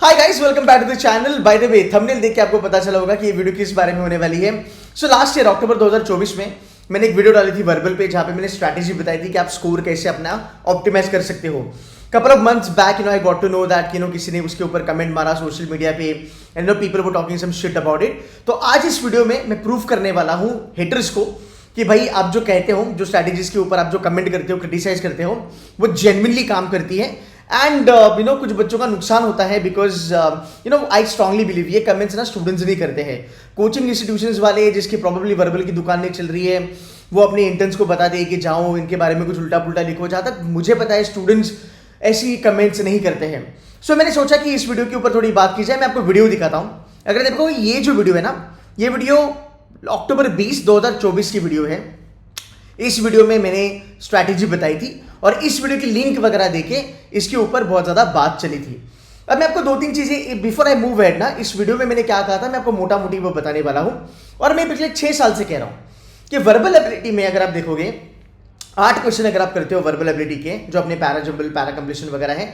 Hi guys, welcome back to the channel. By the way, thumbnail देख के आपको पता चला होगा कि ये वीडियो किस बारे में होने वाली है। सो लास्ट ईयर अक्टूबर 2024 में मैंने एक वीडियो डाली थी वर्बल पे, जहां पे मैंने स्ट्रैटेजी बताई थी कि आप स्कोर कैसे अपना ऑप्टिमाइज कर सकते हो। Couple of months back I got to know that किसी ने उसके ऊपर कमेंट मारा सोशल मीडिया पे and people were talking some shit about it. तो आज इस वीडियो में मैं प्रूव करने वाला हूँ हेटर्स को कि भाई आप जो कहते हो, जो स्ट्रैटेजीज के ऊपर आप जो कमेंट करते हो, क्रिटिसाइज करते हो, वो जेन्युइनली काम करती है। एंड कुछ बच्चों का नुकसान होता है बिकॉज आई स्ट्रांगली बिलीव ये कमेंट्स ना स्टूडेंट्स नहीं करते हैं। कोचिंग इंस्टीट्यूशंस वाले जिसकी प्रॉब्लली वर्बल की दुकान नहीं चल रही है, वो अपने इंटर्न्स को बता दे कि जाओ इनके बारे में कुछ उल्टा पुल्टा लिखो। जहाँ तक मुझे पता है स्टूडेंट्स ऐसी कमेंट्स नहीं करते हैं। सो मैंने सोचा कि इस वीडियो के ऊपर थोड़ी बात की जाए। मैं आपको वीडियो दिखाता हूँ। अगर देखो ये जो वीडियो है ना, ये वीडियो अक्टूबर 20, 2024 की वीडियो है। इस वीडियो में मैंने स्ट्रैटेजी बताई थी और इस वीडियो की लिंक वगैरह देके इसके ऊपर बहुत ज़्यादा बात चली थी। अब मैं आपको दो तीन चीज़ें बिफोर आई मूव हेड ना, इस वीडियो में मैंने क्या कहा था मैं आपको मोटा मोटी वो बताने वाला हूँ। और मैं पिछले 6 साल से कह रहा हूँ कि वर्बल एबिलिटी में अगर आप देखोगे 8 क्वेश्चन अगर आप करते हो वर्बल एबिलिटी के, जो अपने पैरा जंबल पैरा कंप्लीशन वगैरह है,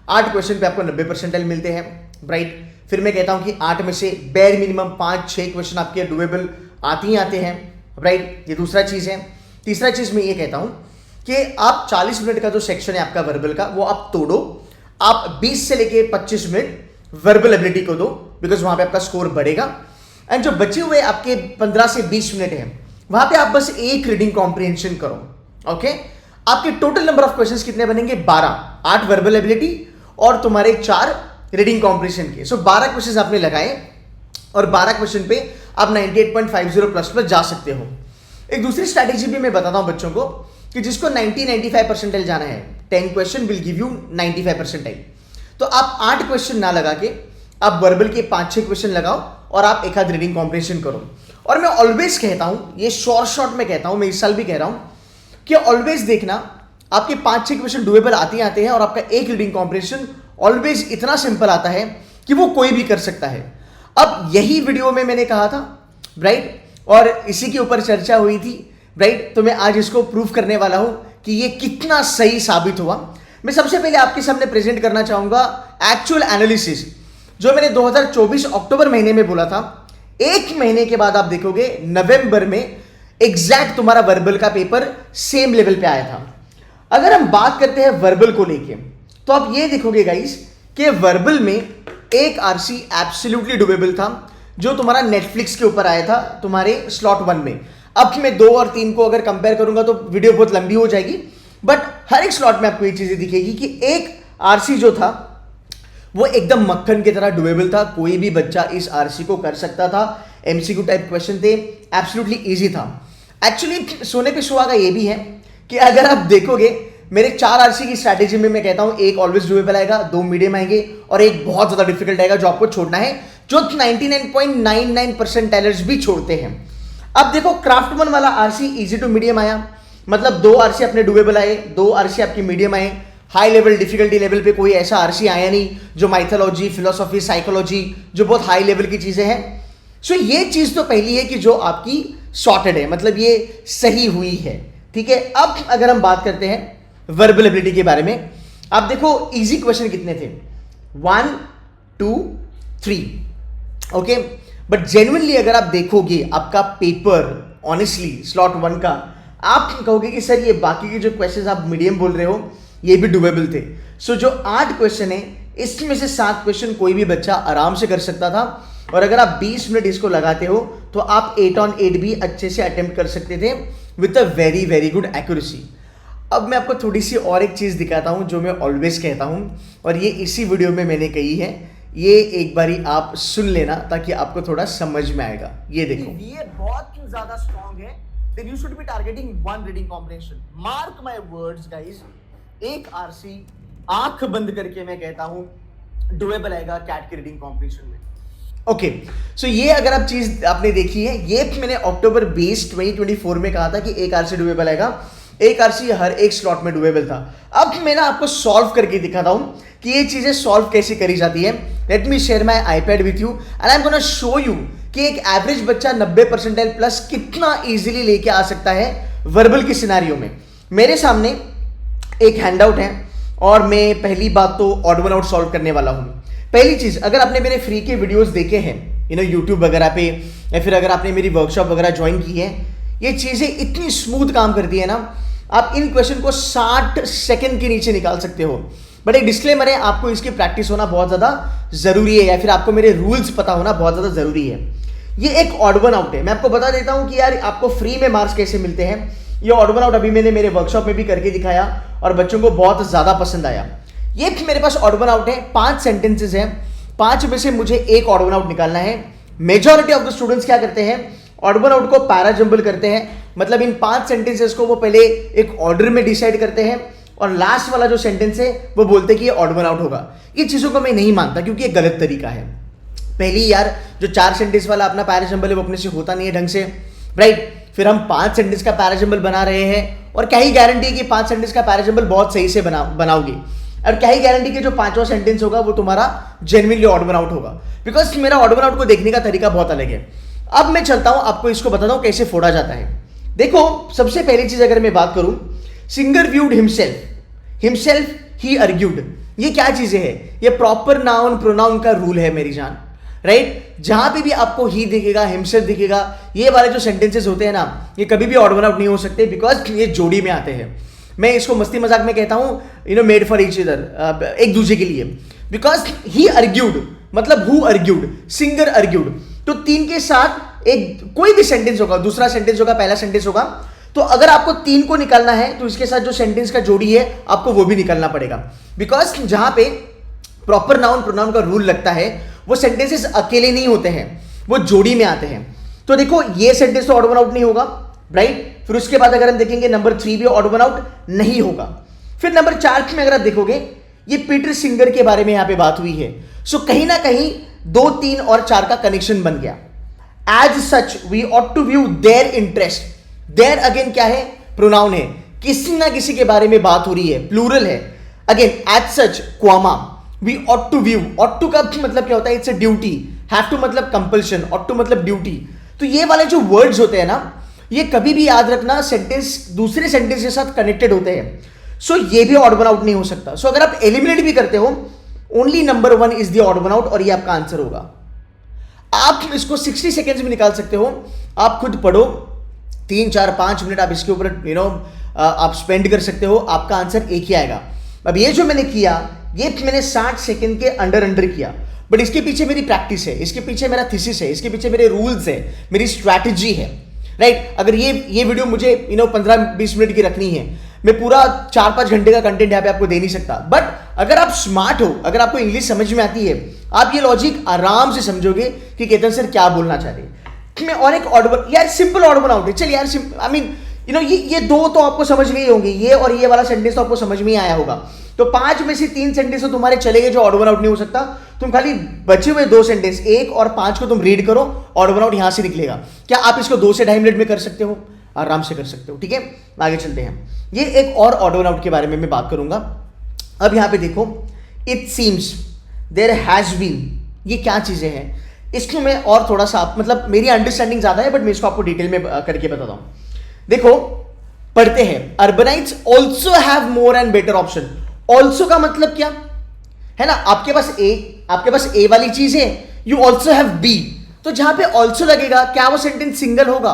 8 क्वेश्चन पे आपको 90% मिलते हैं, राइट। फिर मैं कहता हूँ कि 8 में से बेयर मिनिमम 5-6 क्वेश्चन आपके डुएबल आते ही आते हैं, राइट। ये दूसरा चीज़ है। तीसरा चीज़ मैं ये कहता हूँ कि आप 40 मिनट का जो सेक्शन है आपका वर्बल का, वो आप तोड़ो। आप 20 से लेके 25 मिनट वर्बल एबिलिटी को दो, बिकॉज वहां पे आपका स्कोर बढ़ेगा। एंड जो बचे हुए आपके 15 से 20 मिनट हैं, वहां पे आप बस एक रीडिंग कॉम्प्रिहेंशन करो। ओके, आपके टोटल नंबर ऑफ क्वेश्चंस कितने बनेंगे? 12। 8 वर्बल एबिलिटी और तुम्हारे 4 रीडिंग कॉम्प्रिहेंशन के। सो 12 क्वेश्चंस आपने लगाए और 12 क्वेश्चन पे आप 98.50 प्लस पर जा सकते हो। एक दूसरी स्ट्रैटेजी भी मैं बताता हूं बच्चों को कि जिसको 90-95 परसेंटाइल जाना है, 10 question will give you 95 percentile. तो आप 8 क्वेश्चन ना लगा के आप वर्बल के 5-6 क्वेश्चन लगाओ और आप एक आध रीडिंग कॉम्प्रिहेंशन करो। और मैं ऑलवेज कहता हूं, ये शॉर्ट में कहता हूं, मैं इस साल भी कह रहा हूं कि ऑलवेज देखना आपके 5-6 क्वेश्चन डुएबल आते हैं और आपका एक रीडिंग कॉम्प्रिहेंशन ऑलवेज इतना सिंपल आता है कि वो कोई भी कर सकता है। अब यही वीडियो में मैंने कहा था, राइट, और इसी के ऊपर चर्चा हुई थी, राइट। तो मैं आज इसको प्रूव करने वाला हूं कि ये कितना सही साबित हुआ। मैं सबसे पहले आपके सामने प्रेजेंट करना चाहूंगा एक्चुअल एनालिसिस जो मैंने 2024 अक्टूबर महीने में बोला था। एक महीने के बाद आप देखोगे नवंबर में एग्जैक्ट तुम्हारा वर्बल का पेपर सेम लेवल पे आया था। अगर हम बात करते हैं वर्बल को लेके, तो आप ये देखोगे गाइस कि वर्बल में एक आरसी एब्सोल्युटली डुएबल था, जो तुम्हारा नेटफ्लिक्स के ऊपर आया था तुम्हारे स्लॉट 1 में। अब मैं 2 और 3 को अगर कंपेयर करूंगा तो वीडियो बहुत लंबी हो जाएगी, बट हर एक स्लॉट में आपको ये चीजें दिखेगी कि एक आरसी जो था वो एकदम मक्खन की तरह डुएबल था। कोई भी बच्चा इस आरसी को कर सकता था। एमसीक्यू टाइप क्वेश्चन थे, एब्सोल्युटली इजी था। एक्चुअली सोने पे सुहागा ये भी है कि अगर आप देखोगे मेरे 4 आरसी की स्ट्रैटेजी में मैं कहता हूं एक ऑलवेज डुएबल आएगा, 2 मीडियम आएंगे और एक बहुत ज्यादा डिफिकल्ट आएगा जो आपको छोड़ना है, जो 99.99 परसेंटाइलर्स भी छोड़ते हैं। अब देखो क्राफ्टमैन वाला आरसी इजी टू मीडियम आया, मतलब 2 आरसी अपने डुएबल आए, 2 आरसी आपके मीडियम आए। हाई लेवल डिफिकल्टी लेवल पे कोई ऐसा आरसी आया नहीं जो माइथोलॉजी, फिलोसॉफी, साइकोलॉजी जो बहुत हाई लेवल की चीजें हैं। सो ये चीज तो पहली है कि जो आपकी सॉर्टेड है, मतलब ये सही हुई है, ठीक है। अब अगर हम बात करते हैं वर्बल एबिलिटी के बारे में, आप देखो इजी क्वेश्चन कितने थे, 1, 2, 3, ओके। बट जेन्युइनली अगर आप देखोगे आपका पेपर ऑनेस्टली स्लॉट 1 का, आप कहोगे कि सर ये बाकी के जो क्वेश्चंस आप मीडियम बोल रहे हो ये भी डुएबल थे। सो जो 8 क्वेश्चन है इसमें से 7 क्वेश्चन कोई भी बच्चा आराम से कर सकता था। और अगर आप 20 मिनट इसको लगाते हो तो आप 8 on 8 भी अच्छे से अटेम्प्ट कर सकते थे with a very very good accuracy. अब मैं आपको थोड़ी सी और एक चीज दिखाता हूं जो मैं ऑलवेज कहता हूं, और ये इसी वीडियो में मैंने कही है। ये एक बारी आप सुन लेना ताकि आपको थोड़ा समझ में आएगा। ये देखो, ये बहुत ज्यादा स्ट्रांग है, then you should be targeting 1 reading comprehension. Mark my words guys, एक आरसी आंख बंद करके मैं कहता हूं डुएबल आएगा कैट के रीडिंग कॉम्प्रिहेंशन में। ओके, सो ये अगर आप चीज आपने देखी है, ये मैंने अक्टूबर 20, 2024 में कहा था कि एक आरसी डुएबल आएगा, एक आरसी हर एक स्लॉट में डुएबल था। अब मैं ना आपको सॉल्व करके दिखाता हूं कि ये चीजें सॉल्व कैसे करी जाती है। Let me share my iPad with you and I am gonna show you कि एक एवरेज बच्चा 90 परसेंटाइल प्लस कितना इजीली लेके आ सकता है वर्बल की सिनारियो में। मेरे सामने एक हैंडआउट है और मैं पहली बात तो ऑड वन आउट सॉल्व करने वाला हूं। पहली चीज, अगर आपने मेरे फ्री के वीडियोस देखे हैं यूट्यूब वगैरह पे, या फिर अगर आपने मेरी वर्कशॉप वगैरह ज्वाइन की है, ये चीजें इतनी स्मूथ काम करती है ना, आप इन क्वेश्चन को 60 सेकंड के नीचे निकाल सकते हो। बट एक डिस्क्लेमर है, आपको इसकी प्रैक्टिस होना बहुत ज्यादा जरूरी है, या फिर आपको मेरे रूल्स पता होना बहुत ज्यादा जरूरी है। ये एक ऑड वन आउट है। मैं आपको बता देता हूं कि यार आपको फ्री में मार्क्स कैसे मिलते हैं। ये ऑड वन आउट अभी मैंने मेरे वर्कशॉप में भी करके दिखाया और बच्चों को बहुत ज्यादा पसंद आया। ये मेरे पास ऑड वन आउट है, 5 सेंटेंसेस हैं, 5 में से मुझे एक ऑड वन आउट निकालना है। मेजॉरिटी ऑफ द स्टूडेंट्स क्या करते हैं, ऑड वन आउट को पैराजंबल करते हैं, मतलब इन 5 सेंटेंसेस को वो पहले एक ऑर्डर में डिसाइड करते हैं और लास्ट वाला जो सेंटेंस है वो बोलते हैं कि ये ऑड वन आउट होगा। ये चीजों को मैं नहीं मानता क्योंकि ये गलत तरीका है। पहली यार जो 4 सेंटेंस वाला अपना पैराजंबल है वो अपने से होता नहीं है ढंग से, राइट। फिर हम 5 सेंटेंस का पैराजंबल बना रहे हैं और क्या ही गारंटी है कि 5 सेंटेंस का पैराजंबल बहुत सही से बनाओगे, और क्या ही गारंटी कि जो 5वां सेंटेंस होगा वो तुम्हारा जेन्युइनली ऑड वन आउट होगा, बिकॉज मेरा ऑड वन आउट को देखने का तरीका बहुत अलग है। अब मैं चलता हूं आपको इसको बताता हूं कैसे फोड़ा जाता है। देखो, सबसे पहली चीज अगर मैं बात करूं, singer viewed himself he argued, ये क्या चीजें है, ये प्रॉपर नाउन प्रोनाउन का रूल है मेरी जान, राइट। जहां पे भी आपको ही दिखेगा, हिमसेल्फ दिखेगा, ये वाले जो सेंटेंसेस होते हैं ना, ये कभी भी ऑड वन आउट नहीं हो सकते, बिकॉज ये जोड़ी में आते हैं। मैं इसको मस्ती मजाक में कहता हूं मेड फॉर ईच अदर, एक दूसरे के लिए, बिकॉज ही आर्ग्यूड मतलब हु आर्ग्यूड, सिंगर आर्ग्यूड, तो 3 के साथ एक कोई भी सेंटेंस होगा, दूसरा सेंटेंस होगा, पहला सेंटेंस होगा, तो अगर आपको 3 को निकालना है तो इसके साथ जो सेंटेंस का जोड़ी है आपको वो भी निकालना पड़ेगा, बिकॉज जहां पे प्रॉपर नाउन प्रोनाउन का रूल लगता है वो सेंटेंसेस अकेले नहीं होते हैं, वो जोड़ी में आते हैं। तो देखो, ये सेंटेंस तो ऑड वन आउट नहीं होगा, राइट। फिर उसके बाद अगर हम देखेंगे नंबर 3 भी ऑड वन आउट नहीं होगा। फिर नंबर 4 में अगर आप देखोगे, ये पीटर सिंगर के बारे में यहां पे बात हुई है, सो कहीं ना कहीं 2, 3 और 4 का कनेक्शन बन गया। As such we ought to view their interest, their again क्या है, प्रोनाउन है, किसी ना किसी के बारे में बात हो रही है, प्लूरल है। Again as such comma we ought to view, ought to का मतलब क्या होता है, it's a duty, have to मतलब कंपल्शन, ऑट टू मतलब ड्यूटी। तो ये वाले जो वर्ड्स होते हैं ना, ये कभी भी याद रखना सेंटेंस दूसरे सेंटेंस के साथ कनेक्टेड होते हैं, सो ये भी ऑड वन आउट नहीं हो सकता। सो अगर आप एलिमिनेट भी करते हो, only number 1 is the odd one out और ये आपका आंसर होगा। आप इसको 60 सेकेंड्स में निकाल सकते हो, आप खुद पढ़ो, 3, 4, 5 मिनट आप इसके ऊपर आप स्पेंड कर सकते हो, आपका आंसर एक ही आएगा। अब ये जो मैंने किया, ये मैंने 60 सेकेंड के अंडर किया, बट इसके पीछे मेरी प्रैक्टिस है, इसके पीछे मेरा थीसिस है, इसके पीछे मेरे रूल्स है, मेरी स्ट्रैटेजी है, राइट। अगर ये वीडियो मुझे 15-20 मिनट की रखनी है, मैं पूरा 4-5 घंटे का कंटेंट यहाँ पे आपको दे नहीं सकता। बट अगर आप स्मार्ट हो, अगर आपको इंग्लिश समझ में आती है, आप ये लॉजिक आराम से समझोगे कि केतन सर क्या बोलना चाह रहे हैं। मैं और एक ऑड वन, यार सिंपल ऑड वन आउट है, चल यार, आई मीन ये 2 तो आपको समझ में ही होंगे, ये और ये वाला सेंटेंस तो आपको समझ में ही आया होगा। तो 5 में से 3 सेंटेंस तो तुम्हारे चलेंगे जो ऑड वन आउट नहीं हो सकता। तुम खाली बचे हुए 2 सेंटेंस 1 और 5 को तुम रीड करो, ऑड वन आउट यहां से निकलेगा। क्या आप इसको 2 से 2.5 मिनट में कर सकते हो? आराम से कर सकते हो, ठीक है। आगे चलते हैं, ये एक और ऑड वन आउट के बारे में मैं बात करूंगा। अब यहां पे देखो, it seems, there has been, ये क्या चीजें हैं, इसको मैं और थोड़ा सा मतलब मेरी अंडरस्टैंडिंग ज्यादा है, बट मैं इसको आपको डिटेल में करके बताता हूं। देखो, पढ़ते हैं, urbanites also have more and better option. Also का मतलब क्या है ना, आपके पास ए वाली चीज है, यू ऑल्सो हैव बी, तो जहां पे ऑल्सो लगेगा, क्या वो सेंटेंस सिंगल होगा?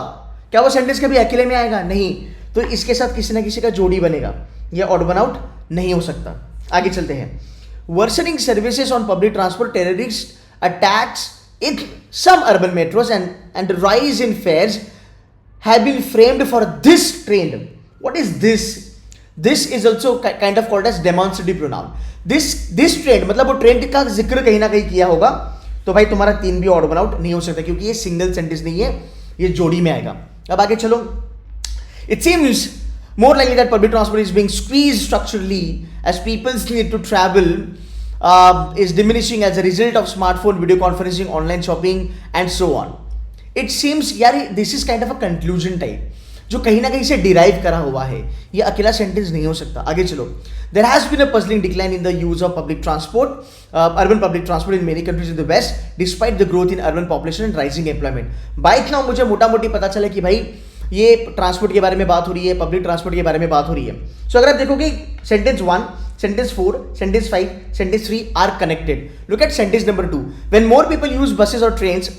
क्या वो सेंटेंस कभी अकेले में आएगा? नहीं। तो इसके साथ किसी ना किसी का जोड़ी बनेगा, ये ऑड वन आउट नहीं हो सकता। आगे चलते हैं, worsening services on public transport, terrorist attacks in some urban metros and rise in fares have been framed for this trend. What is this? This is also kind of called as demonstrative pronoun. This trend मतलब वो trend का जिक्र कहीं ना कहीं किया होगा, तो भाई तुम्हारा 3 भी ऑड वन आउट नहीं हो सकता, क्योंकि ये सिंगल सेंटेंस नहीं है, ये जोड़ी में आएगा। अब आगे चलो, it seems more likely that public transport is being squeezed structurally as people's need to travel is diminishing as a result of smartphone, video conferencing, online shopping and so on. It seems यार this is kind of a conclusion type, जो कहीं ना कहीं से derive करा हुआ है, ये अकेला सेंटेंस नहीं हो सकता। आगे चलो, there has been a puzzling decline in the use of public transport, urban public transport in many countries in the west despite the growth in urban population and rising employment. Bike ना मुझे मोटा मोटी पता चला कि भाई ये transport के बारे में बात हो रही है, पब्लिक ट्रांसपोर्ट के बारे में बात हो रही है। सो अगर आप देखोगे sentence 1, sentence 4, sentence 5, sentence 3 are connected. Look at sentence number 2. When more people use buses or trains,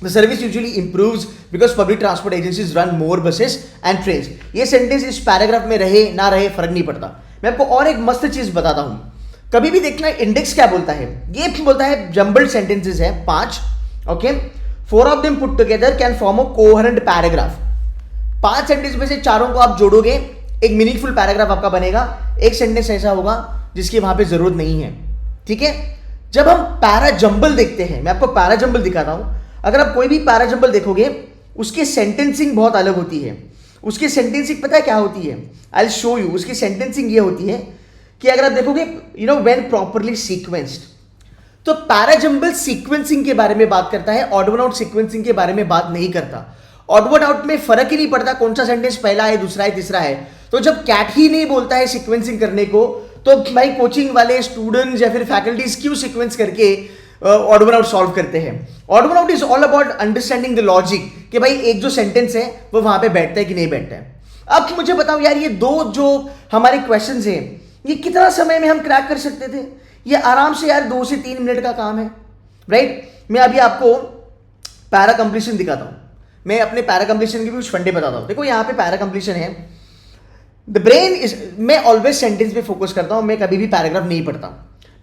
the service usually improves because public transport agencies run more buses and trains. ये sentence इस paragraph में रहे ना रहे फर्क नहीं पड़ता. मैं आपको और एक मस्त चीज बताता हूं. कभी भी देखना इंडेक्स क्या बोलता है. ये बोलता है जम्बल्ड सेंटेंसेस है 5. Okay, 4 of them put together can form a coherent paragraph. 5 sentence में से चारों को आप जोड़ोगे, एक मीनिंगफुल पैराग्राफ आपका बनेगा. एक सेंटेंस ऐसा होगा जिसकी वहां पे जरूरत नहीं है. ठीक है, जब हम पैराजंबल देखते हैं, मैं आपको पैराजंबल दिखाता हूं. अगर आप कोई भी पैराजंबल देखोगे, उसकी सेंटेंसिंग बहुत अलग होती है. उसकी सेंटेंसिंग पता है क्या होती है? I will show you. उसकी सेंटेंसिंग ये होती है कि अगर आप देखोगे, व्हेन प्रॉपरली सीक्वेंस्ड, तो पैराजंबल सीक्वेंसिंग के बारे में बात करता है, ऑड वन आउट सीक्वेंसिंग के बारे में बात नहीं करता. ऑड वन आउट में फर्क ही नहीं पड़ता कौन सा सेंटेंस पहला है, दूसरा है, तीसरा है. तो जब कैट ही नहीं बोलता है सीक्वेंसिंग करने को, तो भाई कोचिंग वाले स्टूडेंट्स या फिर फैकल्टीज क्यों सीक्वेंस करके ऑड वन आउट सॉल्व करते हैं? Odd one out is all about understanding the logic कि भाई एक जो सेंटेंस है वो वहां पे बैठता है कि नहीं बैठता है. अब मुझे बताओ यार, ये दो जो हमारे क्वेश्चंस हैं, ये कितना समय में हम क्रैक कर सकते थे? ये आराम से यार 2 से 3 मिनट का काम है, राइट? मैं अभी आपको पैरा कंप्लीशन दिखाता हूं. मैं अपने पैरा कंप्लीशन के भी कुछ फंडे बताता हूं. देखो यहां पे पैरा कंप्लीशन है. द ब्रेन इज, मैं ऑलवेज सेंटेंस पे फोकस करता हूं, मैं कभी भी पैराग्राफ नहीं पढ़ता.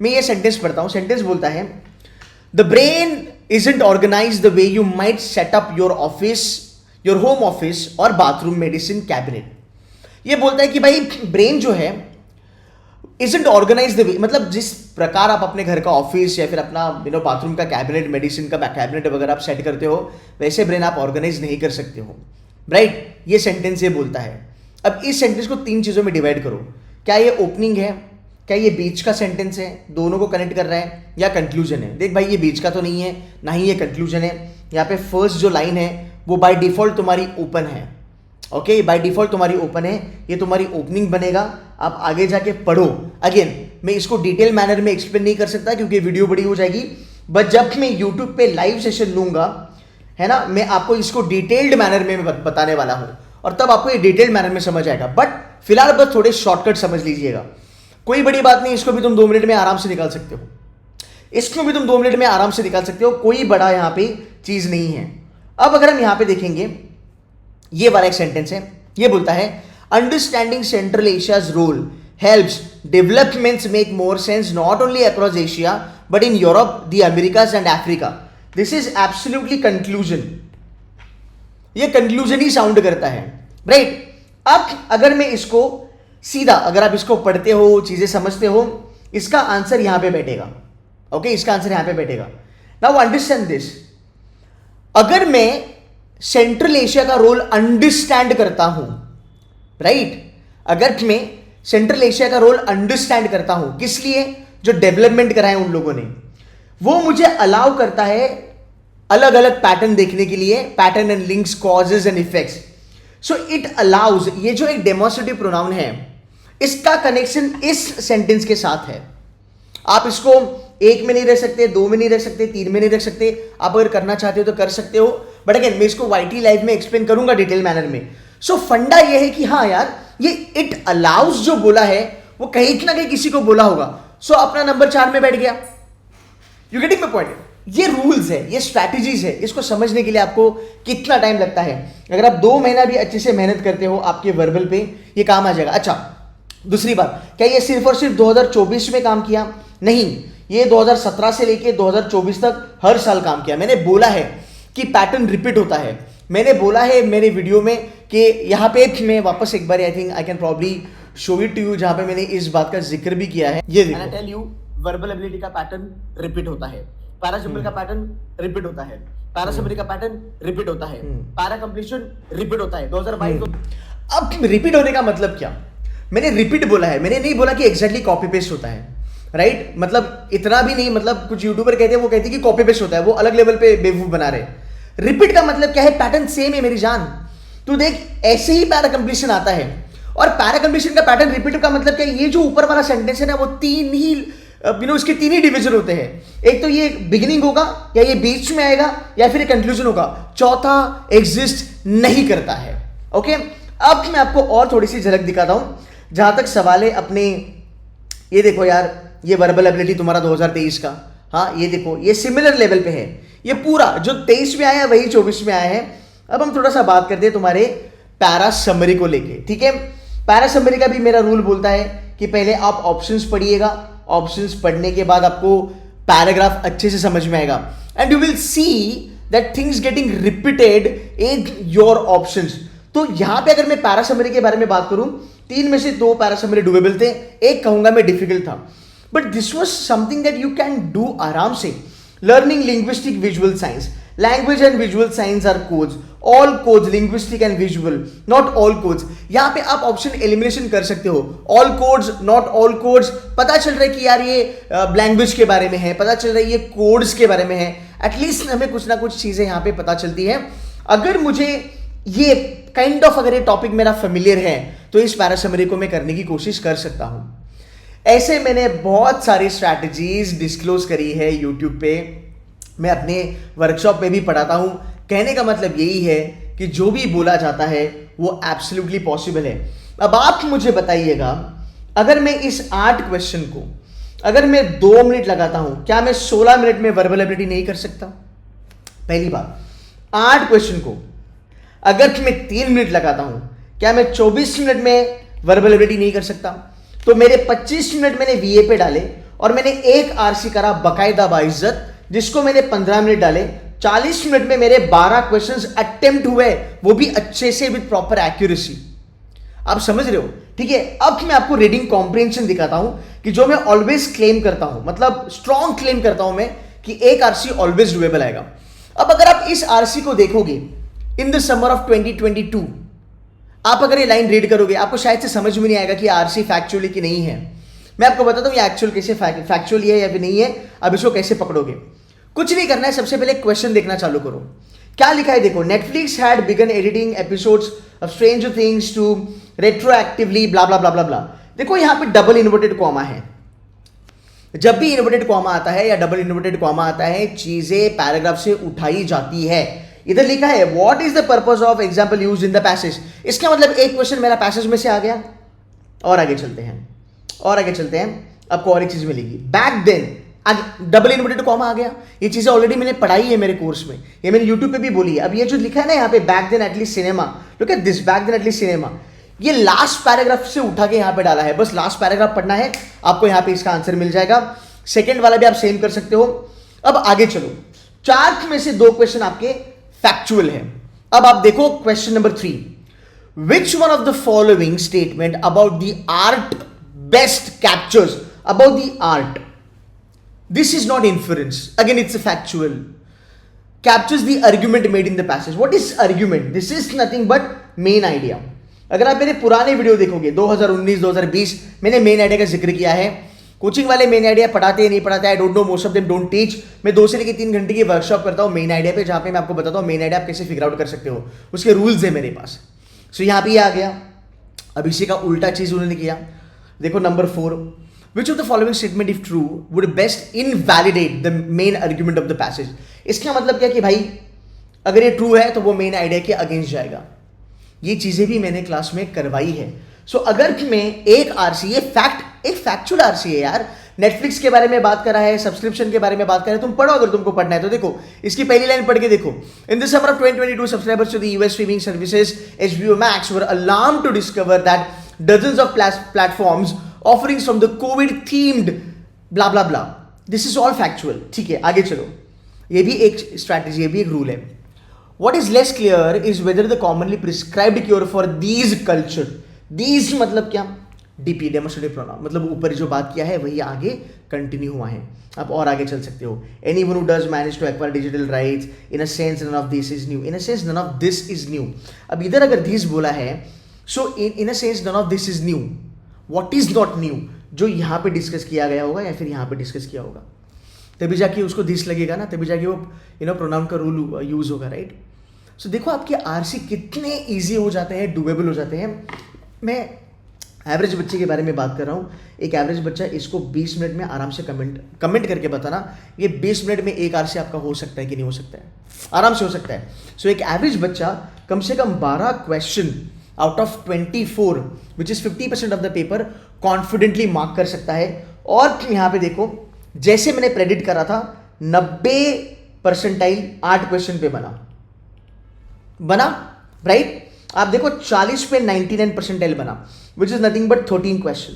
मैं ये सेंटेंस पढ़ता हूं. सेंटेंस बोलता है the brain isn't organized the way you might set up your office, your home office or bathroom medicine cabinet. ये बोलता है कि भाई ब्रेन जो है isn't organized the way, मतलब जिस प्रकार आप अपने घर का ऑफिस या फिर अपना बाथरूम का कैबिनेट, मेडिसिन का कैबिनेट वगैरह आप सेट करते हो, वैसे ब्रेन आप ऑर्गेनाइज नहीं कर सकते हो, राइट? ये सेंटेंस ये बोलता है. अब इस सेंटेंस को 3 चीजों में डिवाइड करो. क्या ये ओपनिंग है, क्या ये बीच का सेंटेंस है, दोनों को कनेक्ट कर रहा है, या कंक्लूजन है? देख भाई, ये बीच का तो नहीं है, ना ही ये कंक्लूजन है. यहाँ पे फर्स्ट जो लाइन है वो बाय डिफॉल्ट तुम्हारी ओपन है. ओके, बाय डिफॉल्ट तुम्हारी ओपन है, ये तुम्हारी ओपनिंग बनेगा. आप आगे जाके पढ़ो. अगेन मैं इसको डिटेल मैनर में एक्सप्लेन नहीं कर सकता क्योंकि वीडियो बड़ी हो जाएगी, बट जब मैं यूट्यूब पे लाइव सेशन लूंगा, है ना, मैं आपको इसको डिटेल्ड मैनर में बताने वाला हूं और तब आपको ये डिटेल्ड मैनर में समझ आएगा. बट फिलहाल बस थोड़े शॉर्टकट समझ लीजिएगा. कोई बड़ी बात नहीं, इसको भी तुम 2 मिनट में आराम से निकाल सकते हो. इसको भी तुम 2 मिनट में आराम से निकाल सकते हो. कोई बड़ा यहां पे चीज नहीं है. अब अगर हम यहां पे देखेंगे, ये वाला एक सेंटेंस है. ये बोलता है understanding Central Asia's role helps developments make more sense not only across Asia but in Europe, the Americas and Africa. This is absolutely conclusion. ये कंक्लूजन ही साउंड करता है, राइट? अब अगर मैं इसको सीधा, अगर आप इसको पढ़ते हो, चीजें समझते हो, इसका आंसर यहां पे बैठेगा. ओके, इसका आंसर यहां पे बैठेगा. Now understand this. अगर मैं सेंट्रल एशिया का रोल अंडरस्टैंड करता हूं, राइट? अगर मैं सेंट्रल एशिया का रोल अंडरस्टैंड करता हूं, किस लिए? जो डेवलपमेंट कराए उन लोगों ने, वो मुझे अलाउ करता है अलग अलग पैटर्न देखने के लिए, pattern and links, causes and effects. So it allows, ये जो एक डेमोस्ट्रेटिव प्रोनाउन है, इसका कनेक्शन इस सेंटेंस के साथ है. आप इसको 1 में नहीं रख सकते, 2 में नहीं रख सकते, 3 में नहीं रख सकते. आप अगर करना चाहते हो तो कर सकते हो, बट अगेन मैं इसको YT लाइव में एक्सप्लेन करूंगा डिटेल मैनर में. सो फंडा ये है कि हाँ यार, ये इट अलाउज जो बोला है वो कहीं ना कहीं किसी को बोला होगा. सो अपना नंबर 4 में बैठ गया. You getting my point? ये रूल्स है, ये स्ट्रैटेजीज है. इसको समझने के लिए आपको कितना टाइम लगता है? अगर आप 2 महीना भी अच्छे से मेहनत करते हो, आपके वर्बल पे ये काम आ जाएगा. अच्छा, दूसरी बात, क्या ये सिर्फ और सिर्फ 2024 में काम किया? नहीं, ये 2017 से लेके 2024 तक हर साल काम किया. मैंने बोला है कि पैटर्न रिपीट होता है. मैंने बोला है मेरे वीडियो में कि यहाँ पे मैं वापस एक बार, I think I can probably show it to you, जहां पे मैंने इस बात का जिक्र भी किया है. ये देखो, I tell you, verbal ability का पैटर्न रिपीट होता है, पैराजंबल का पैटर्न रिपीट होता है, पैरासमरी का पैटर्न रिपीट होता है, पैरा कंप्लीशन रिपीट होता है 2022 को. अब रिपीट होने का मतलब क्या? मैंने रिपीट बोला है, मैंने नहीं बोला कि एग्जैक्टली कॉपी पेस्ट होता है, राइट? मतलब इतना भी नहीं, मतलब कुछ यूट्यूबर कहते हैं, वो कहते हैं कि कॉपी पेस्ट होता है, वो अलग लेवल पे बेवकूफ बना रहे. रिपीट का मतलब क्या है? पैटर्न सेम है मेरी जान. तू देख, ऐसे ही पैरा कंप्लीशन आता है. और पैरा कंप्लीशन का पैटर्न रिपीट का मतलब क्या है? ये जो ऊपर वाला सेंटेंस है ना, वो 3 ही इसके 3 ही डिवीजन होते हैं. एक तो ये बिगिनिंग होगा, या ये बीच में आएगा, या फिर कंक्लूजन होगा. चौथा एग्जिस्ट नहीं करता है. ओके, अब मैं आपको और थोड़ी सी झलक दिखाता हूं. जहां तक सवाल है अपने ये देखो यार, ये वर्बल एबिलिटी तुम्हारा 2023 का, हाँ ये देखो ये सिमिलर लेवल पे है। ये पूरा जो 23 में आया है वही 24 में आया है। अब हम थोड़ा सा बात करते हैं तुम्हारे पैरा समरी को लेके, ठीक है। पैरा समरी का भी मेरा रूल बोलता है कि पहले आप ऑप्शंस पढ़िएगा, ऑप्शंस पढ़ने के बाद आपको पैराग्राफ अच्छे से समझ में आएगा and you will see that things getting repeated in your options. तो यहां पे अगर मैं पैरा समरी के बारे में बात करूं, 3 में से 2 पैरा समरी डुएबल थे, एक कहूंगा मैं डिफिकल्ट था, but this was something that you can do आराम से। Learning linguistic visual science, language and visual science are codes, all codes linguistic and visual, not all codes. यहां पे आप ऑप्शन एलिमिनेशन कर सकते हो, all codes not all codes. पता चल रहा है कि यार ये लैंग्वेज के बारे में है, पता चल रहा है ये कोड्स के बारे में है, एटलीस्ट हमें कुछ ना कुछ चीजें यहां पे पता चलती है। अगर मुझे ये काइंड ऑफ अगर ये टॉपिक मेरा फेमिलियर है तो इस पैरा समरी को मैं करने की कोशिश कर सकता हूं। ऐसे मैंने बहुत सारी स्ट्रैटेजीज डिस्क्लोज करी है यूट्यूब पे, मैं अपने वर्कशॉप में भी पढ़ाता हूं। कहने का मतलब यही है कि जो भी बोला जाता है वो एब्सोल्युटली पॉसिबल है। अब आप मुझे बताइएगा, अगर मैं इस 8 क्वेश्चन को अगर मैं 2 मिनट लगाता हूं, क्या मैं 16 मिनट में वर्बल एबिलिटी नहीं कर सकता? पहली बात, 8 क्वेश्चन को अगर मैं 3 मिनट लगाता हूं, क्या मैं 24 मिनट में वर्बल एबिलिटी नहीं कर सकता? तो मेरे 25 मिनट मैंने वीए पे डाले और मैंने एक आरसी करा बकायदा बाइज्जत, जिसको मैंने 15 मिनट डाले। 40 मिनट में मेरे 12 क्वेश्चंस अटेम्प्ट हुए, वो भी अच्छे से विद प्रॉपर एक्यूरेसी। आप समझ रहे हो? ठीक है। अब मैं आपको रीडिंग कॉम्प्रिहेंशन दिखाता हूं कि जो मैं ऑलवेज क्लेम करता हूं, मतलब स्ट्रॉन्ग क्लेम करता हूं मैं कि एक आरसी ऑलवेज डुएबल आएगा। अब अगर आप इस आरसी को देखोगे इन द समर ऑफ 2022, आप अगर ये लाइन रीड करोगे आपको शायद से समझ में नहीं आएगा कि आरसी फैक्चुअली कि नहीं है। मैं आपको बताता हूं ये एक्चुअल कैसे फैक्चुअली है या फिर नहीं है। अब इसको कैसे पकड़ोगे? कुछ नहीं करना है, सबसे पहले क्वेश्चन देखना चालू करो। क्या लिखा है देखो, Netflix had begun editing episodes of Stranger Things to retroactively blah blah blah blah blah. देखो यहां पे डबल इन्वर्टेड कॉमा है। जब भी इन्वर्टेड कॉमा आता है या डबल इन्वर्टेड कॉमा आता है, चीजें पैराग्राफ से उठाई जाती है। इधर लिखा है what is the purpose of example use in the passage. इसका मतलब एक क्वेश्चन मेरा पैसेज में से आ गया। और आगे चलते हैं, आपको और एक चीज मिलेगी। Back then double inverted comma आ गया। ये चीजें ऑलरेडी मैंने पढ़ाई है मेरे कोर्स में, ये मैंने यूट्यूब पे भी बोली है। अब ये जो लिखा है ना यहाँ पे, back then at least cinema, look at this, back then at least cinema, ये लास्ट पैराग्राफ से उठा के यहाँ पे डाला है। बस लास्ट पैराग्राफ पढ़ना है, आपको यहाँ पे इसका आंसर मिल जाएगा। सेकेंड वाला भी आप सेम कर सकते हो। अब आगे चलो, 4 में से 2 क्वेश्चन आपके फैक्चुअल है। अब आप देखो question number 3, which one of the following statement about the art best captures about the art, this is not inference, again it's a factual, captures the argument made in the passage. What is argument? This is nothing but main idea. अगर आप मेरे पुराने video देखोगे 2019 2020, मैंने main idea का जिक्र किया है। कोचिंग वाले मेन आइडिया पढ़ाते हैं नहीं पढ़ाते, I don't know, most of them don't teach. मैं 2 से लेकर 3 घंटे की वर्कशॉप करता हूँ मेन आइडिया पे, जहां पे मैं आपको बताता हूँ मेन आइडिया आप कैसे फिगर आउट कर सकते हो, उसके रूल्स है मेरे पास। सो यहाँ पे ये आ गया। अब इसी का उल्टा चीज उन्होंने किया। देखो number 4, which of the following statement if true would best invalidate the main argument of the passage। इसका मतलब क्या कि भाई अगर ये ट्रू है तो वो मेन आइडिया के अगेंस्ट जाएगा। ये चीजें भी मैंने क्लास में करवाई है। सो अगर मैं एक आरसी, ये एक फैक्चुअल आरसी है यार, नेटफ्लिक्स के बारे में बात कर रहा है, सब्सक्रिप्शन के बारे में बात कर रहा है, तुम पढ़ो अगर तुमको पढ़ना है तो। देखो इसकी पहली लाइन पढ़ के देखो, in the summer of 2022 subscribers to the US streaming services HBO Max were alarmed to discover that dozens of platforms offerings from the COVID themed blah blah blah. This is all factual. ठीक है, आगे चलो। ये भी एक strategy, ये भी एक रूल है। What is less clear is whether the commonly prescribed cure for these culture, these मतलब क्या? DP, demonstrative pronoun, मतलब ऊपर जो बात किया है वही आगे कंटिन्यू हुआ है। आप और आगे चल सकते हो। Anyone who does manage to acquire digital rights, in a sense none of this is new. In a sense none of this is new. अब इधर अगर this बोला है, so in a sense none of this is new. What is not new, जो यहाँ पे discuss किया गया होगा या फिर यहाँ पे डिस्कस किया होगा, तभी जाके उसको दिस लगेगा ना, तभी जाके वो प्रोनाउन का रूल यूज होगा, राइट। सो देखो आपके आरसी कितने इजी हो जाते हैं, डुएबल हो जाते हैं। मैं एवरेज बच्चे के बारे में बात कर रहा हूँ। एक एवरेज बच्चा, इसको 20 मिनट में आराम से कमेंट करके बताना, ये 20 मिनट में एक आरसी आपका हो सकता है कि नहीं हो सकता है? आराम से हो सकता है। सो एक एवरेज बच्चा कम से कम 12 question out of 24 which is 50% of the paper confidently mark कर सकता है। और यहां पे देखो जैसे मैंने प्रेडिक्ट करा था 90% 8 क्वेश्चन पे बना राइट। आप देखो 40 पे 99% बना which is nothing but 13 question.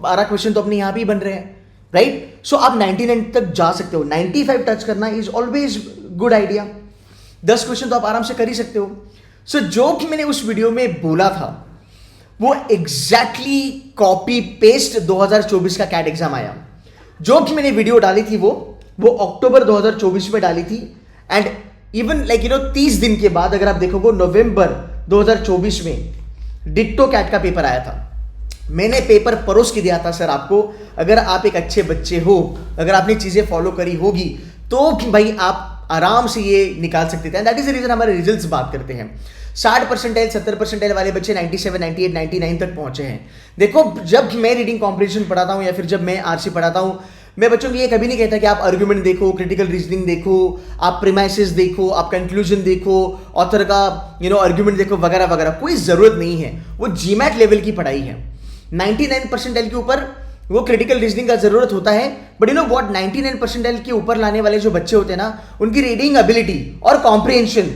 12 question तो अपने यहां पे ही बन रहे हैं राइट। सो आप 99 तक जा सकते हो। 95 टच करना is always good idea. 10 question तो आप आराम से कर ही सकते हो। सो जो कि मैंने उस वीडियो में बोला था वो एग्जैक्टली कॉपी पेस्ट 2024 का कैट एग्जाम आया। जो कि मैंने वीडियो डाली थी वो अक्टूबर 2024 में डाली थी। एंड इवन 30 दिन के बाद अगर आप देखोगे नवंबर 2024 में डिट्टो कैट का पेपर आया था। मैंने पेपर परोस के दिया था सर आपको। अगर आप एक अच्छे बच्चे हो, अगर आपने चीजें फॉलो करी होगी तो भाई आप आराम से ये निकाल सकते थे। दैट इज द रीजन हमारे रिजल्ट्स बात करते हैं। 60%, 70% वाले बच्चे 97, 98, 99 तक पहुंचे हैं। देखो जब मैं रीडिंग कॉम्प्रिहेंशन पढ़ाता हूं या फिर जब मैं आरसी पढ़ाता हूं, मैं बच्चों को ये कभी नहीं कहता कि आप आर्गुमेंट देखो, क्रिटिकल रीजनिंग देखो, आप प्रीमाइसेस देखो, आप कंक्लूजन देखो, ऑथर का आर्गुमेंट देखो वगैरह वगैरह। कोई जरूरत नहीं है। वो जीमैट लेवल की पढ़ाई है। 99% के ऊपर वो क्रिटिकल रीजनिंग का जरूरत होता है। बट यू नो व्हाट, 99% के ऊपर लाने वाले जो बच्चे होते हैं ना, उनकी रीडिंग एबिलिटी और कॉम्प्रिहेंशन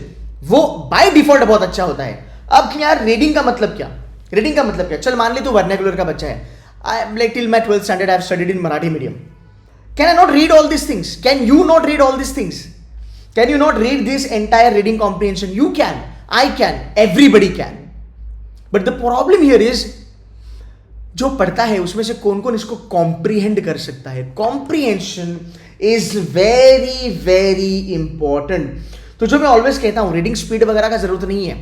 वो बाय डिफॉल्ट बहुत अच्छा होता है। अब यार रीडिंग का मतलब क्या? रीडिंग का मतलब क्या? चल मान ले तू वर्नाक्युलर का बच्चा है। I like till my 12th standard I have studied in Marathi medium. Can I not read all this things? Can you not read all this things? Can you not read this entire reading comprehension? You can, I can, everybody can. But the problem here is जो पढ़ता है उसमें से कौन कौन इसको comprehend कर सकता है। Comprehension is very very important. तो जो मैं ऑलवेज कहता हूं, रीडिंग स्पीड वगैरह का जरूरत नहीं है।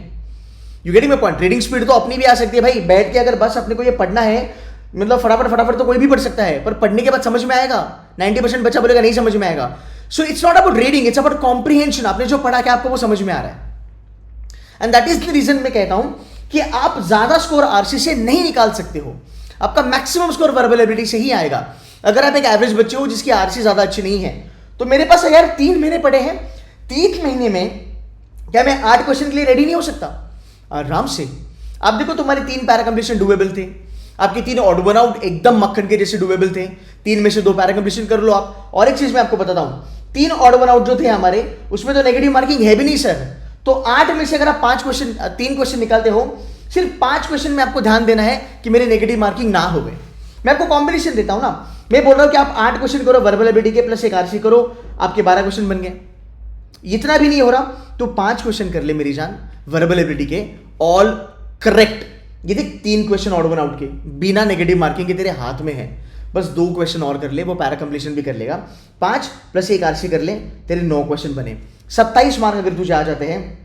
You getting my point? Reading speed तो अपनी भी आ सकती है भाई। बैठ के अगर बस अपने को ये पढ़ना है, मतलब फटाफट तो कोई भी पढ़ सकता है, पर पढ़ने के बाद समझ में आएगा। 90% बच्चा बोलेगा नहीं समझ में आएगा। So it's not about reading, it's about comprehension. आपने जो पढ़ा क्या आपको वो समझ में आ रहा है। And that is the reason मैं कहता हूं कि आप ज्यादा स्कोर आरसी से नहीं निकाल सकते हो। आपका मैक्सिमम स्कोर वर्बल एबिलिटी से ही आएगा। अगर आप एक एवरेज बच्चे हो जिसकी आरसी ज्यादा अच्छी नहीं है, तो मेरे पास यार 3 महीने पड़े हैं। 3 महीने में क्या मैं 8 क्वेश्चन के लिए रेडी नहीं हो सकता? आराम से। आप देखो तुम्हारे 3 पैरा कंप्लीशन डुएबल थे, आपके 3 ऑड वन आउट एकदम मक्खन के जैसे डुएबल थे। 3 में से 2 पैरा कंप्लीशन कर लो आप। और एक चीज मैं आपको बताता हूं, 3 ऑड वन आउट जो थे हमारे, उसमें तो नेगेटिव मार्किंग है भी नहीं सर। तो 8 में से अगर आप 3 क्वेश्चन निकालते हो, सिर्फ 5 क्वेश्चन में आपको ध्यान देना है कि मेरे नेगेटिव मार्किंग ना हो गए। मैं आपको कॉम्बिनेशन देता हूं ना। मैं बोल रहा हूं कि आप 8 क्वेश्चन करो वर्बल एबिलिटी के प्लस 1 आरसी करो, आपके 12 क्वेश्चन बन गए। इतना भी नहीं हो रहा तो 5 क्वेश्चन कर ले मेरी जान वर्बल एबिलिटी के, ऑल करेक्ट। ये देख 3 क्वेश्चन ऑड वन आउट के बिना नेगेटिव मार्किंग के तेरे हाथ में है। बस 2 क्वेश्चन और कर ले, वो पैरा कंप्लीशन भी कर लेगा। 5 प्लस 1 आरसी कर ले, तेरे 9 क्वेश्चन बने। 27 मार्क अगर तुझे आ जाते हैं,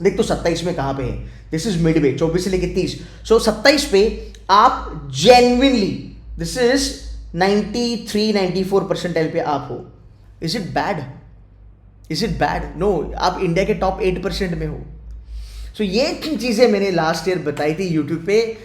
देख तो 27 में कहां पे है? दिस इज मिड वे, 24 से लेके 30। सो 27 पे आप जेन्युइनली, दिस इज 93-94% पे आप हो। Is it bad? Is it bad? No, आप इंडिया के टॉप 8% में हो। सो ये चीजें मैंने लास्ट ईयर बताई थी यूट्यूब पे।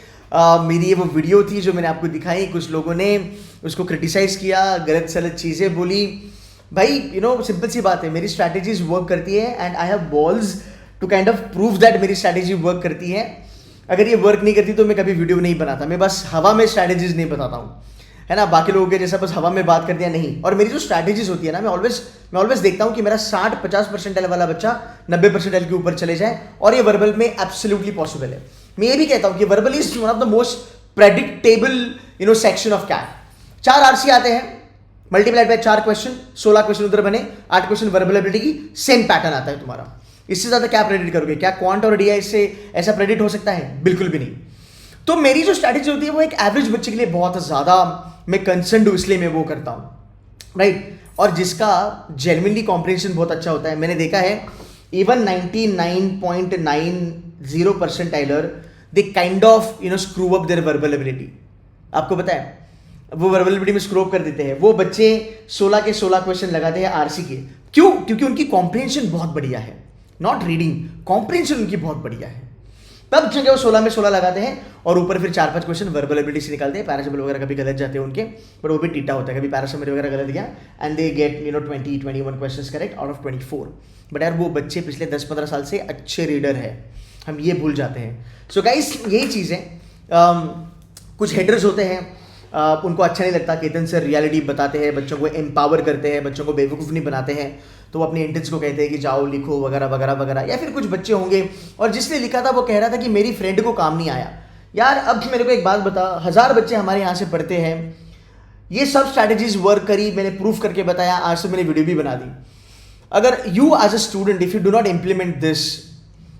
मेरी ये वो वीडियो थी जो मैंने आपको दिखाई। कुछ लोगों ने उसको क्रिटिसाइज किया, गलत सलत चीजें बोली। भाई सिंपल सी बात है, मेरी स्ट्रैटेजीज वर्क करती है and I have balls to kind of prove that मेरी स्ट्रैटेजी वर्क करती है। अगर ये वर्क नहीं करती तो मैं कभी वीडियो नहीं बनाता। मैं बस हवा में स्ट्रैटेजीज नहीं बताता हूँ, है ना। बाकी लोगों के जैसा बस हवा में बात कर दिया नहीं। और मेरी जो स्ट्रैटेजीज होती है ना, मैं ऑलवेज देखता हूँ कि मेरा 60-50% वाला बच्चा 90% के ऊपर चले जाए, और ये वर्बल में एब्सोल्युटली पॉसिबल है। मैं ये भी कहता हूँ कि verbal is one of the most predictable section of CAT. 4 RC आते हैं, मल्टीप्लाइड बाय 4 क्वेश्चन, 16 क्वेश्चन उधर बने, 8 क्वेश्चन वर्बल एबिलिटी की, सेम पैटर्न आता है तुम्हारा। इससे ज्यादा क्या प्रेडिक्ट करोगे? क्या क्वांट और डीआई से ऐसा प्रेडिक्ट हो सकता है? बिल्कुल भी नहीं। तो मेरी जो स्ट्रैटेजी होती है वो एक एवरेज बच्चे के लिए बहुत ज्यादा मैं कंसर्न हूं, इसलिए मैं वो करता हूं, राइट। और जिसका जेन्युइनली कॉम्प्रिहेंशन बहुत अच्छा होता है। मैंने देखा है even 99.90 percentiler they kind of screw up their verbal ability. आपको पता है वो वर्बल एबिलिटी में स्क्रू अप कर देते हैं। वो बच्चे 16 के 16 क्वेश्चन लगाते हैं आरसी के। क्यों? क्योंकि उनकी कॉम्प्रिहेंशन बहुत बढ़िया है। नॉट रीडिंग, कॉम्प्रिहेंशन उनकी बहुत बढ़िया है। तब जाके वो 16 में 16 लगाते हैं और ऊपर फिर 4-5 क्वेश्चन वर्बल एबिलिटी से निकालते हैं। पैरासिबल वगैरह कभी गलत जाते हैं उनके, बट वो भी टीटा होता है, कभी पैरासिबल वगैरह गलत गया and they get 20-21 questions correct out of 24। But यार वो बच्चे पिछले 10-15 साल से अच्छे रीडर है, हम ये भूल जाते हैं। सो गाइस यही चीज़ है। कुछ हेटर्स होते हैं, उनको अच्छा नहीं लगता केतन सर रियलिटी बताते हैं, बच्चों को एम्पावर करते हैं, बच्चों को बेवकूफ़ नहीं बनाते हैं, तो वो अपने इंटेंस को कहते हैं कि जाओ लिखो वगैरह वगैरह वगैरह। या फिर कुछ बच्चे होंगे और जिसने लिखा था वो कह रहा था कि मेरी फ्रेंड को काम नहीं आया। यार अब मेरे को एक बात बता, 1000 बच्चे हमारे यहाँ से पढ़ते हैं, ये सब स्ट्रैटेजीज वर्क करी, मैंने प्रूफ करके बताया, आज से मैंने वीडियो भी बना दी। अगर you as a student if you do not implement this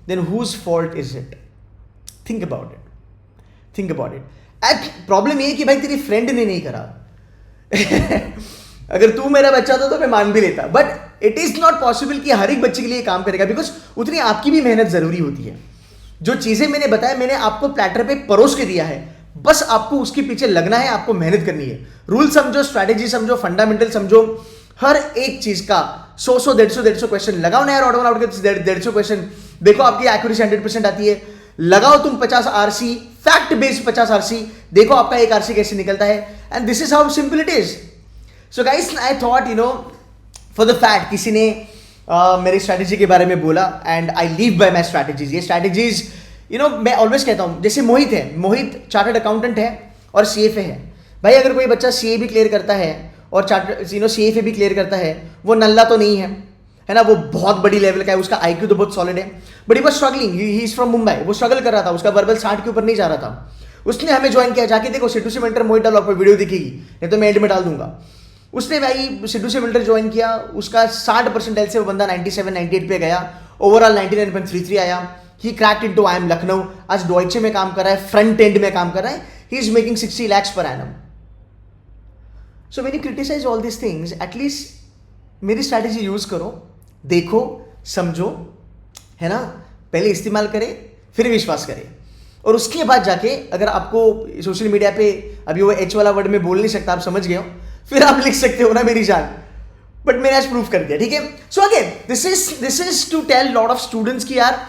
then whose fault is it? Think about it, think about it. Problem ये है कि भाई तेरी फ्रेंड ने नहीं करा अगर तू मेरा बच्चा था तो मैं मान भी लेता, but it is not possible कि हर एक बच्चे के लिए काम करेगा, बिकॉज उतनी आपकी भी मेहनत जरूरी होती है। जो चीजें मैंने बताया मैंने आपको प्लेटर पे परोस के दिया है, बस आपको उसके पीछे लगना है, आपको मेहनत करनी है। रूल समझो, स्ट्रैटेजी समझो, फंडामेंटल समझो, हर एक चीज का 100-150 क्वेश्चन लगाओ ना यार। ऑट आउट के 150 क्वेश्चन देखो, आपकी एक्यूरेसी 100% आती है। लगाओ तुम 50 आरसी, फैक्ट बेस्ड 50 आरसी, देखो आपका एक आरसी कैसे निकलता है, and this is how simple it is. So guys I thought for the fact किसी ने मेरी स्ट्रैटेजी के बारे में बोला and I leave bye my strategies. ये स्ट्रैटेजीज मैं ऑलवेज कहता हूँ, जैसे मोहित है, मोहित चार्टर्ड अकाउंटेंट है और CFA है। भाई अगर कोई बच्चा CA भी क्लियर करता है और CFA भी क्लियर करता है, वो नल्ला तो नहीं है ना, वो बहुत बड़ी लेवल का है, उसका IQ तो बहुत सॉलिड है, but he was struggling, he is from Mumbai, वो स्ट्रगल कर रहा था, उसका वर्बल 60 के ऊपर नहीं जा रहा था। उसने हमें ज्वाइन किया, जाके देखो सिद्धू से मेंटर मोहित डालो, आपको वीडियो दिखेगी, नहीं तो मैं एंड में डाल दूंगा। उसने भाई सिद्धू से मेंटर ज्वाइन किया, उसका 60% से वो बंदा 97-98 पे गया, ओवरऑल 99.33 आया। ही क्रैक्ड इनटू IIM लखनऊ, आज डॉइचे में काम कर रहा है, फ्रंट एंड में काम कर रहा है, he is making 60 lakhs per annum। So when you criticize all this things, at least मेरी स्ट्रैटेजी यूज करो, देखो समझो, है ना, पहले इस्तेमाल करें फिर विश्वास करें, और उसके बाद जाके अगर आपको सोशल मीडिया पे अभी वो H वाला वर्ड में बोल नहीं सकता, आप समझ गए हो, फिर आप लिख सकते हो ना मेरी जान, बट मैंने आज प्रूफ कर दिया, ठीक है। So again this is to tell lot of students कि यार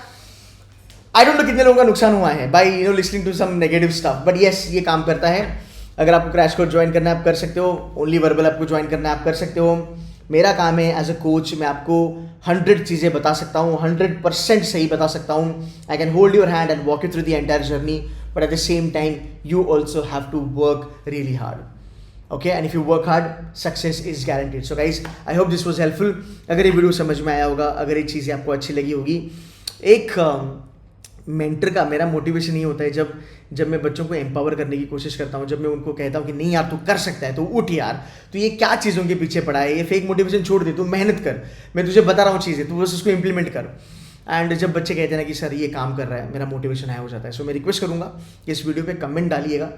आई डोंट नो कितने लोगों का नुकसान हुआ है by listening to some negative stuff, but yes ये काम करता है। अगर आपको क्रैश कोर्स ज्वाइन करना है आप कर सकते हो, ओनली वर्बल आपको ज्वाइन करना है आप कर सकते हो। मेरा काम है एज अ कोच, मैं आपको 100 चीज़ें बता सकता हूँ, 100% सही बता सकता हूँ। I can hold your hand and walk you through the entire journey, but at the same time you also have to work really hard, okay, and if you work hard success is guaranteed. So guys I hope this was helpful. अगर ये video समझ में आया होगा, अगर ये चीज़ें आपको अच्छी लगी होगी, एक मेंटर का मेरा मोटिवेशन ये होता है जब मैं बच्चों को एम्पावर करने की कोशिश करता हूँ, जब मैं उनको कहता हूँ कि नहीं यार तू कर सकता है, तो उठ यार, तो ये क्या चीज़ों के पीछे पड़ा है, ये फेक मोटिवेशन छोड़ दे, तू मेहनत कर, मैं तुझे बता रहा हूँ चीज़ें, तू बस उसको इंप्लीमेंट कर। एंड जब बच्चे कहते हैं ना कि सर ये काम कर रहा है, मेरा मोटिवेशन हाई हो जाता है। सो मैं रिक्वेस्ट करूँगा कि इस वीडियो पे कमेंट डालिएगा,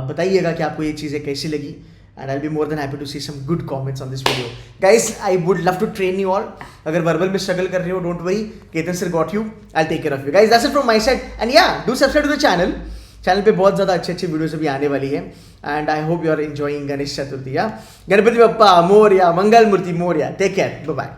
बताइएगा कि आपको ये चीज़ें कैसी लगी, and I'll be more than happy to see some good comments on this video. Guys, I would love to train you all. अगर वर्बल में स्ट्रगल कर रहे हो, don't worry, Ketan sir got you. I'll take care of you. Guys, that's it from my side. And yeah, do subscribe to the channel. Channel पे बहुत ज़्यादा अच्छे videos अभी आने वाली है, and I hope you are enjoying Ganesh Chaturthi. Ganpati Bappa Morya, Mangal Murti Morya. Take care, bye bye.